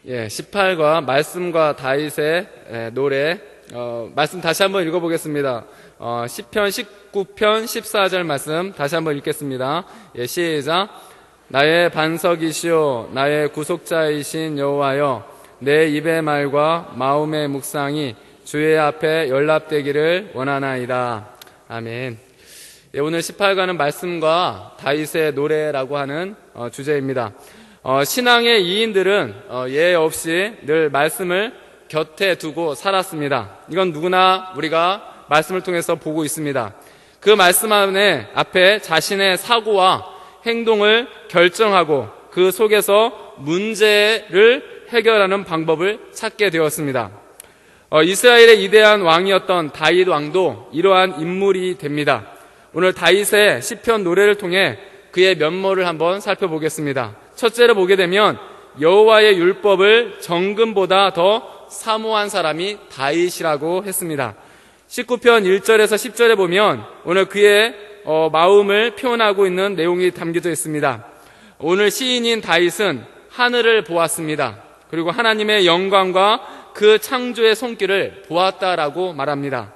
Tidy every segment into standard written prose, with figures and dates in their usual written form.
18과 말씀과 다윗의 노래, 말씀 다시 한번 읽어보겠습니다. 시편 19편 14절 말씀 다시 한번 읽겠습니다. 시작. 나의 반석이시오 나의 구속자이신 여호와여, 내 입의 말과 마음의 묵상이 주의 앞에 연락되기를 원하나이다. 아멘. 오늘 18과는 말씀과 다윗의 노래라고 하는 주제입니다. 신앙의 이인들은 예외 없이 늘 말씀을 곁에 두고 살았습니다. 이건 누구나 우리가 말씀을 통해서 보고 있습니다. 그 말씀 안에 앞에 자신의 사고와 행동을 결정하고 그 속에서 문제를 해결하는 방법을 찾게 되었습니다. 이스라엘의 이대한 왕이었던 다윗 왕도 이러한 인물이 됩니다. 오늘 다윗의 시편 노래를 통해 그의 면모를 한번 살펴보겠습니다. 첫째로 보게 되면 여호와의 율법을 정금보다 더 사모한 사람이 다윗이라고 했습니다. 19편 1절에서 10절에 보면 오늘 그의 마음을 표현하고 있는 내용이 담겨져 있습니다. 오늘 시인인 다윗은 하늘을 보았습니다. 그리고 하나님의 영광과 그 창조의 손길을 보았다라고 말합니다.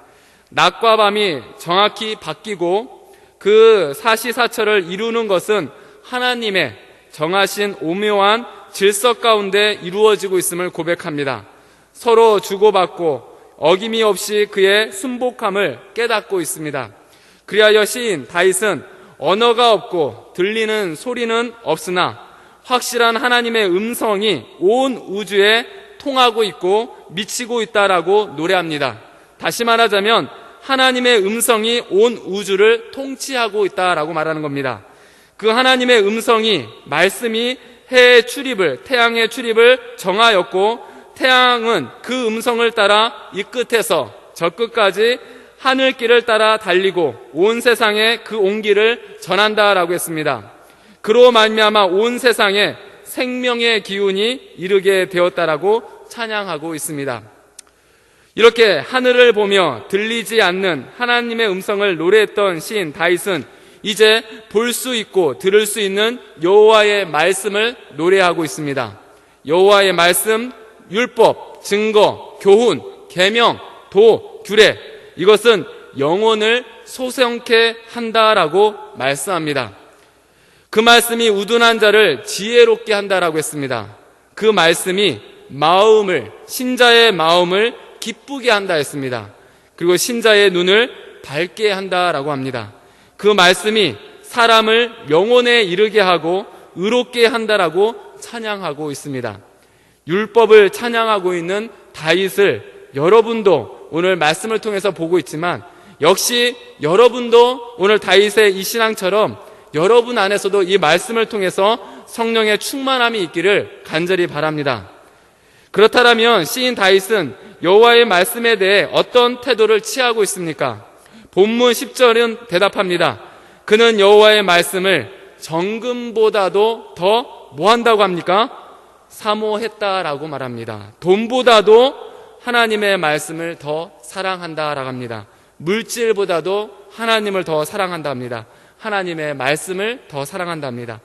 낮과 밤이 정확히 바뀌고 그 사시사철을 이루는 것은 하나님의 정하신 오묘한 질서 가운데 이루어지고 있음을 고백합니다. 서로 주고받고 어김이 없이 그의 순복함을 깨닫고 있습니다. 그리하여 시인 다윗은 언어가 없고 들리는 소리는 없으나 확실한 하나님의 음성이 온 우주에 통하고 있고 미치고 있다라고 노래합니다. 다시 말하자면 하나님의 음성이 온 우주를 통치하고 있다라고 말하는 겁니다. 그 하나님의 음성이, 말씀이 해의 출입을, 태양의 출입을 정하였고, 태양은 그 음성을 따라 이 끝에서 저 끝까지 하늘길을 따라 달리고 온 세상에 그 온기를 전한다라고 했습니다. 그로 말미암아 온 세상에 생명의 기운이 이르게 되었다라고 찬양하고 있습니다. 이렇게 하늘을 보며 들리지 않는 하나님의 음성을 노래했던 시인 다윗은 이제 볼 수 있고 들을 수 있는 여호와의 말씀을 노래하고 있습니다. 여호와의 말씀, 율법, 증거, 교훈, 계명, 도, 규례, 이것은 영혼을 소생케 한다라고 말씀합니다. 그 말씀이 우둔한 자를 지혜롭게 한다라고 했습니다. 그 말씀이 마음을, 신자의 마음을 기쁘게 한다 했습니다. 그리고 신자의 눈을 밝게 한다라고 합니다. 그 말씀이 사람을 영혼에 이르게 하고 의롭게 한다라고 찬양하고 있습니다. 율법을 찬양하고 있는 다윗을 여러분도 오늘 말씀을 통해서 보고 있지만 역시 여러분도 오늘 다윗의 이 신앙처럼 여러분 안에서도 이 말씀을 통해서 성령의 충만함이 있기를 간절히 바랍니다. 그렇다면 시인 다윗은 여호와의 말씀에 대해 어떤 태도를 취하고 있습니까? 본문 10절은 대답합니다. 그는 여호와의 말씀을 정금보다도 더 뭐 한다고 합니까? 사모했다라고 말합니다. 돈보다도 하나님의 말씀을 더 사랑한다라고 합니다. 물질보다도 하나님을 더 사랑한답니다. 하나님의 말씀을 더 사랑한답니다.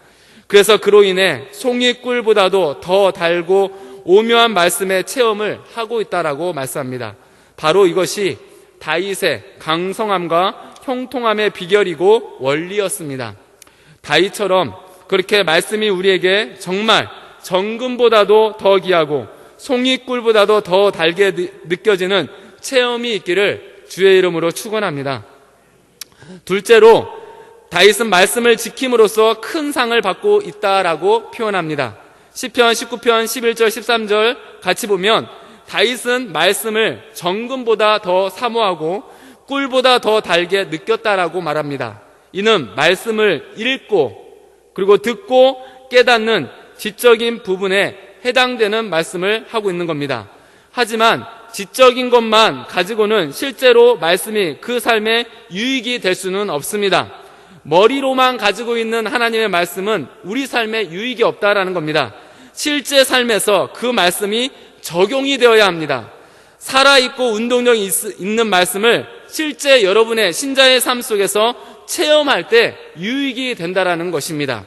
그래서 그로 인해 송이꿀보다도 더 달고 오묘한 말씀의 체험을 하고 있다라고 말씀합니다. 바로 이것이 다윗의 강성함과 형통함의 비결이고 원리였습니다. 다윗처럼 그렇게 말씀이 우리에게 정말 정금보다도 더 귀하고 송이꿀보다도 더 달게 느껴지는 체험이 있기를 주의 이름으로 축원합니다. 둘째로 다윗은 말씀을 지킴으로써 큰 상을 받고 있다라고 표현합니다. 시편 19편 11절 13절 같이 보면 다윗은 말씀을 정금보다 더 사모하고 꿀보다 더 달게 느꼈다라고 말합니다. 이는 말씀을 읽고 그리고 듣고 깨닫는 지적인 부분에 해당되는 말씀을 하고 있는 겁니다. 하지만 지적인 것만 가지고는 실제로 말씀이 그 삶에 유익이 될 수는 없습니다. 머리로만 가지고 있는 하나님의 말씀은 우리 삶에 유익이 없다라는 겁니다. 실제 삶에서 그 말씀이 적용이 되어야 합니다. 살아있고 운동력이 있는 말씀을 실제 여러분의 신자의 삶 속에서 체험할 때 유익이 된다라는 것입니다.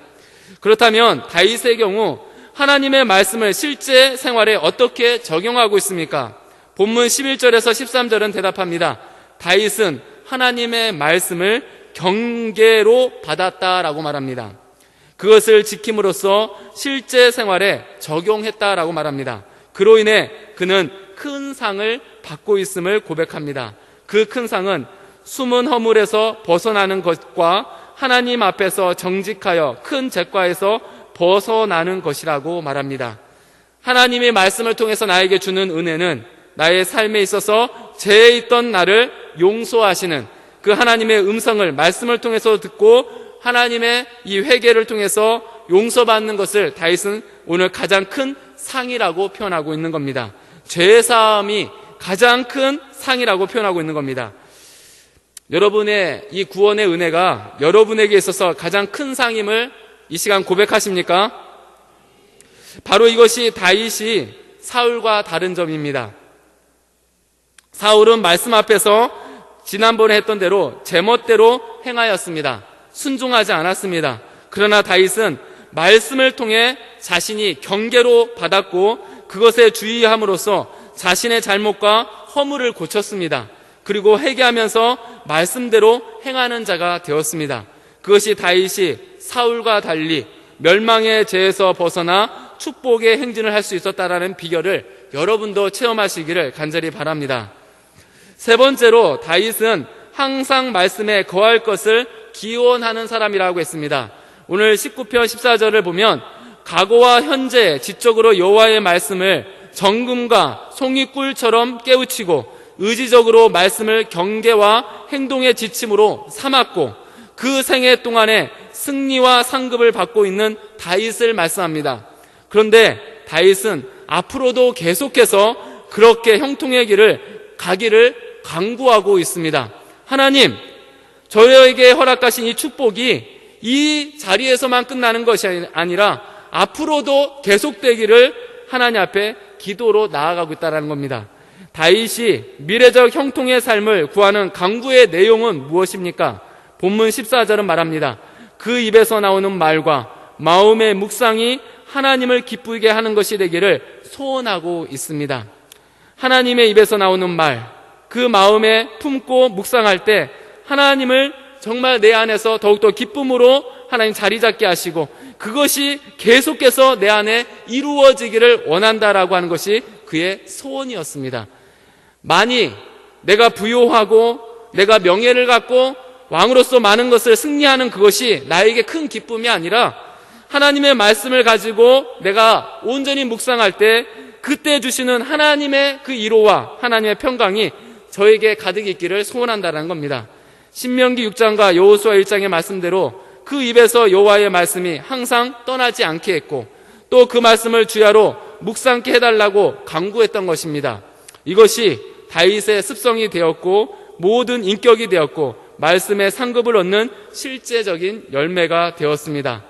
그렇다면 다윗의 경우 하나님의 말씀을 실제 생활에 어떻게 적용하고 있습니까? 본문 11절에서 13절은 대답합니다. 다윗은 하나님의 말씀을 경계로 받았다라고 말합니다. 그것을 지킴으로써 실제 생활에 적용했다라고 말합니다. 그로 인해 그는 큰 상을 받고 있음을 고백합니다. 그 큰 상은 숨은 허물에서 벗어나는 것과 하나님 앞에서 정직하여 큰 죄과에서 벗어나는 것이라고 말합니다. 하나님의 말씀을 통해서 나에게 주는 은혜는 나의 삶에 있어서 죄에 있던 나를 용서하시는 그 하나님의 음성을 말씀을 통해서 듣고 하나님의 이 회개를 통해서 용서받는 것을 다윗은 오늘 가장 큰 상이라고 표현하고 있는 겁니다. 죄사함이 가장 큰 상이라고 표현하고 있는 겁니다. 여러분의 이 구원의 은혜가 여러분에게 있어서 가장 큰 상임을 이 시간 고백하십니까? 바로 이것이 다윗이 사울과 다른 점입니다. 사울은 말씀 앞에서 지난번에 했던 대로 제멋대로 행하였습니다. 순종하지 않았습니다. 그러나 다윗은 말씀을 통해 자신이 경계로 받았고 그것에 주의함으로써 자신의 잘못과 허물을 고쳤습니다. 그리고 회개하면서 말씀대로 행하는 자가 되었습니다. 그것이 다윗이 사울과 달리 멸망의 죄에서 벗어나 축복의 행진을 할 수 있었다라는 비결을 여러분도 체험하시기를 간절히 바랍니다. 세 번째로 다윗은 항상 말씀에 거할 것을 기원하는 사람이라고 했습니다. 오늘 19편 14절을 보면 과거와 현재 지적으로 여호와의 말씀을 정금과 송이꿀처럼 깨우치고 의지적으로 말씀을 경계와 행동의 지침으로 삼았고 그 생애 동안에 승리와 상급을 받고 있는 다윗을 말씀합니다. 그런데 다윗은 앞으로도 계속해서 그렇게 형통의 길을 가기를 강구하고 있습니다. 하나님, 저에게 허락하신 이 축복이 이 자리에서만 끝나는 것이 아니라 앞으로도 계속되기를 하나님 앞에 기도로 나아가고 있다는 겁니다. 다윗이 미래적 형통의 삶을 구하는 강구의 내용은 무엇입니까? 본문 14절은 말합니다. 그 입에서 나오는 말과 마음의 묵상이 하나님을 기쁘게 하는 것이 되기를 소원하고 있습니다. 하나님의 입에서 나오는 말, 그 마음에 품고 묵상할 때 하나님을 정말 내 안에서 더욱더 기쁨으로 하나님 자리 잡게 하시고 그것이 계속해서 내 안에 이루어지기를 원한다라고 하는 것이 그의 소원이었습니다. 만일 내가 부요하고 내가 명예를 갖고 왕으로서 많은 것을 승리하는 그것이 나에게 큰 기쁨이 아니라 하나님의 말씀을 가지고 내가 온전히 묵상할 때 그때 주시는 하나님의 그 위로와 하나님의 평강이 저에게 가득 있기를 소원한다는 겁니다. 신명기 6장과 여호수아 1장의 말씀대로 그 입에서 여호와의 말씀이 항상 떠나지 않게 했고 또 그 말씀을 주야로 묵상케 해달라고 강구했던 것입니다. 이것이 다윗의 습성이 되었고 모든 인격이 되었고 말씀의 상급을 얻는 실제적인 열매가 되었습니다.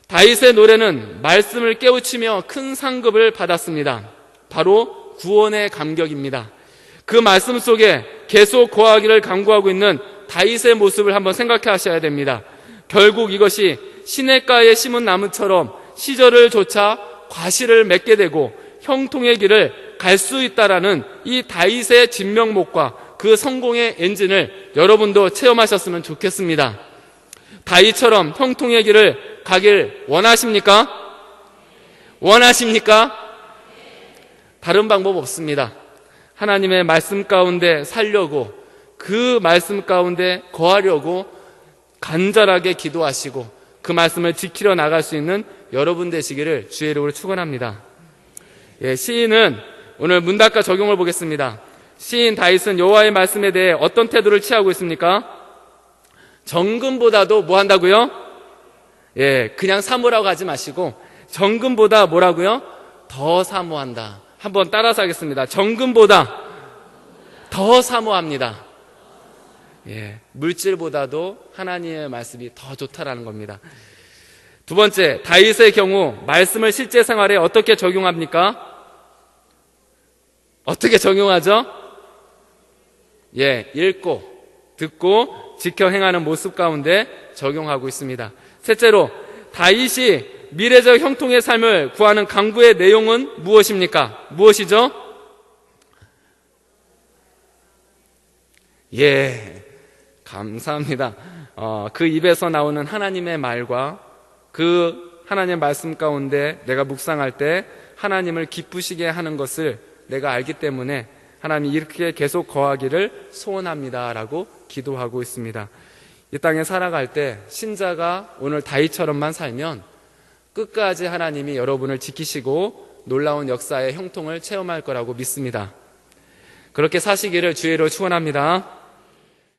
다윗의 노래는 말씀을 깨우치며 큰 상급을 받았습니다. 바로 구원의 감격입니다. 그 말씀 속에 계속 거하기를 강구하고 있는 다윗의 모습을 한번 생각해 하셔야 됩니다. 결국 이것이 시냇가에 심은 나무처럼 시절을 좇아 과실을 맺게 되고 형통의 길을 갈 수 있다라는 이 다윗의 진명목과 그 성공의 엔진을 여러분도 체험하셨으면 좋겠습니다. 다윗처럼 형통의 길을 가길 원하십니까? 원하십니까? 다른 방법 없습니다. 하나님의 말씀 가운데 살려고 그 말씀 가운데 거하려고 간절하게 기도하시고 그 말씀을 지키려 나갈 수 있는 여러분 되시기를 주의 이름으로 축원합니다. 시인은 오늘 문답과 적용을 보겠습니다. 시인 다윗은 여호와의 말씀에 대해 어떤 태도를 취하고 있습니까? 정금보다도 뭐 한다고요? 그냥 사모라고 하지 마시고 정금보다 뭐라고요? 더 사모한다. 한번 따라서 하겠습니다. 정금보다 더 사모합니다. 물질보다도 하나님의 말씀이 더 좋다라는 겁니다. 두 번째, 다윗의 경우 말씀을 실제 생활에 어떻게 적용합니까? 어떻게 적용하죠? 읽고 듣고 지켜 행하는 모습 가운데 적용하고 있습니다. 셋째로, 다윗이 미래적 형통의 삶을 구하는 강구의 내용은 무엇입니까? 무엇이죠? 예, 감사합니다. 그 입에서 나오는 하나님의 말과 그 하나님의 말씀 가운데 내가 묵상할 때 하나님을 기쁘시게 하는 것을 내가 알기 때문에 하나님이 이렇게 계속 거하기를 소원합니다라고 기도하고 있습니다. 이 땅에 살아갈 때 신자가 오늘 다윗처럼만 살면 끝까지 하나님이 여러분을 지키시고 놀라운 역사의 형통을 체험할 거라고 믿습니다. 그렇게 사시기를 주의로 축원합니다.